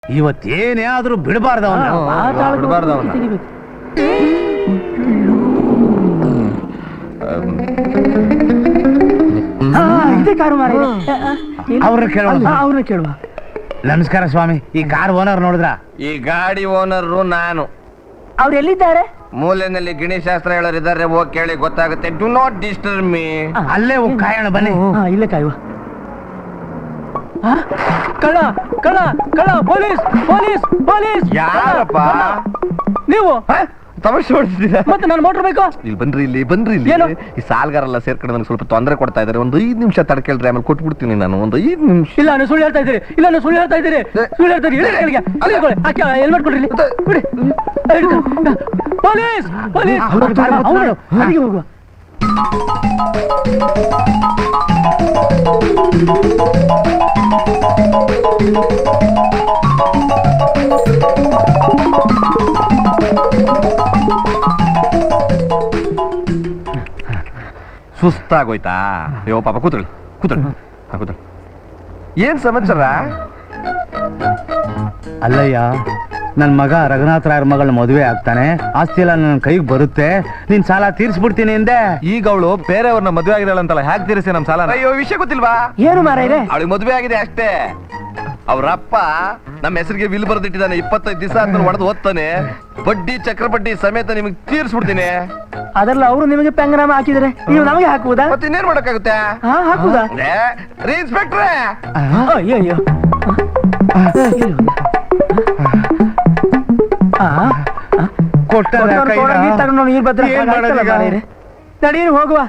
ಇವತ್ತೇನೇ ಆದ್ರೂ ಬಿಡಬಾರ್ದ ಅವ್ರನ್ನ ಕೇಳುವ. ನಮಸ್ಕಾರ ಸ್ವಾಮಿ. ಈ ಕಾರ್ ಓನರ್ ನೋಡಿದ್ರ? ಈ ಗಾಡಿ ಓನರ್ ನಾನು. ಅವ್ರು ಎಲ್ಲಿದ್ದಾರೆ? ಮೂಲೆಯಲ್ಲಿ ಗಿಣಿಶಾಸ್ತ್ರ ಹೇಳೋರಿದ್ದಾರೆ, ಹೋಗಿ ಕೇಳಿ ಗೊತ್ತಾಗುತ್ತೆ. Do not disturb me. ಅಲ್ಲೇ ಹೋಗಿ ಕಾಯೋಣ ಬನ್ನಿ. ಇಲ್ಲೇ ಕಾಯುವ. ಕಳ್ಳ ಕಳ್ಳ ಕಳ್ಳ! Police police police! ಯಾರಪ್ಪ ನೀವು? ತಮಾಷೆ ಹೊಡ್ತಿದ್ದೀರಾ? ಮತ್ತೆ ನಾನು ಮೋಟರ್ ಬೇಕು. ಇಲ್ಲಿ ಬನ್ರಿ, ಇಲ್ಲಿ ಬನ್ರಿ. ಇಲ್ಲಿ ಈ ಸಾಲ್ಗಾರೆಲ್ಲ ಸೇರ್ಕೊಂಡು ನನಗೆ ಸ್ವಲ್ಪ ತೊಂದರೆ ಕೊಡ್ತಾ ಇದಾರೆ. ಒಂದು 5 ನಿಮಿಷ ತಡ್ಕೇಳ್ರಿ, ಆಮೇಲೆ ಕೊಟ್ಬಿಡ್ತೀನಿ ನಾನು. ಒಂದು 5 ನಿಮಿಷ. ಇಲ್ಲ, ನೀವು ಸುಳ್ಳು ಹೇಳ್ತಾ ಇದ್ದೀರಿ. ಇಲ್ಲ, ನೀವು ಸುಳ್ಳು ಹೇಳ್ತಾ ಇದ್ದೀರಿ. ಸುಳ್ಳು ಹೇಳ್ತಾ ಇದ್ದೀರಿ. ಹೆಲ್ಮೆಟ್ ಕೊಡ್ರಿ. Police police! ಅಲ್ಲಿಗೆ ಹೋಗುವ. ಸುಸ್ತಾಗೋಯ್ತಾ? ಅಯ್ಯೋ ಪಾಪ, ಕೂತ್ಕೊಳ್ಳಿ ಕೂತ್ಕೊಳ್ಳಿ ಕೂತ್ಕೊಳ್ಳಿ. ಏನ್ ಸಮಾಚಾರ? ಅಲ್ಲಯ್ಯ, ನನ್ ಮಗ ರಘುನಾಥ ರಾಯರ್ ಮಗಳ ಮದುವೆ ಆಗ್ತಾನೆ, ಆಸ್ತಿ ಎಲ್ಲ ನನ್ನ ಕೈಗೆ ಬರುತ್ತೆ, ನಿನ್ ಸಾಲ ತೀರ್ಸ್ಬಿಡ್ತೀನಿ ಎಂದೆ. ಈಗ ಅವಳು ಬೇರೆಯವ್ರನ್ನ ಮದುವೆ ಆಗಿರಲ್ಲಂತಲ್ಲ, ಹ್ಯಾಕ್ ತೀರಿಸಿ ನಮ್ ಸಾಲ? ಅಯ್ಯೋ, ವಿಷಯ ಗೊತ್ತಿಲ್ವಾ? ಏನು ಮಾರಾಯ್ರೆ? ಅವಳಿಗೆ ಮದುವೆ ಆಗಿದೆ ಅಷ್ಟೇ. ಅವ್ರಪ್ಪ ನಮ್ಮ ಹೆಸರಿಗೆ ವಿಲ್ ಬರೆದಿಟ್ಟಿದ್ದಾನೆ. 25 ದಿವಸ ಅಂತ ಹೊಡೆದು ಓದ್ತಾನೆ. ಬಡ್ಡಿ ಚಕ್ರಬಡ್ಡಿ ಸಮೇತ ನಿಮಗೆ ತೀರ್ಸ್ಬಿಡ್ತೀನಿ. ಅದರಲ್ಲ ಅವರು ನಿಮಗೆ ಪೆಂಗನಾಮ ಹಾಕಿದ್ರೆ ನೀವು ನಮಗೆ ಹಾಕುವುದಾ? ಮತ್ತೆ ಇನ್ನೇನ್ ಮಾಡಕ್ಕಾಗುತ್ತೆ? ಹಾಕುದಾ? ರೀ ಇನ್ಸ್ಪೆಕ್ಟ್ರೆ! ಅಯ್ಯೋ ಅಯ್ಯೋ, ಕೊಟ್ಟ ನೀರು ಭದ್ರ ನಡೀರಿ, ಹೋಗುವ.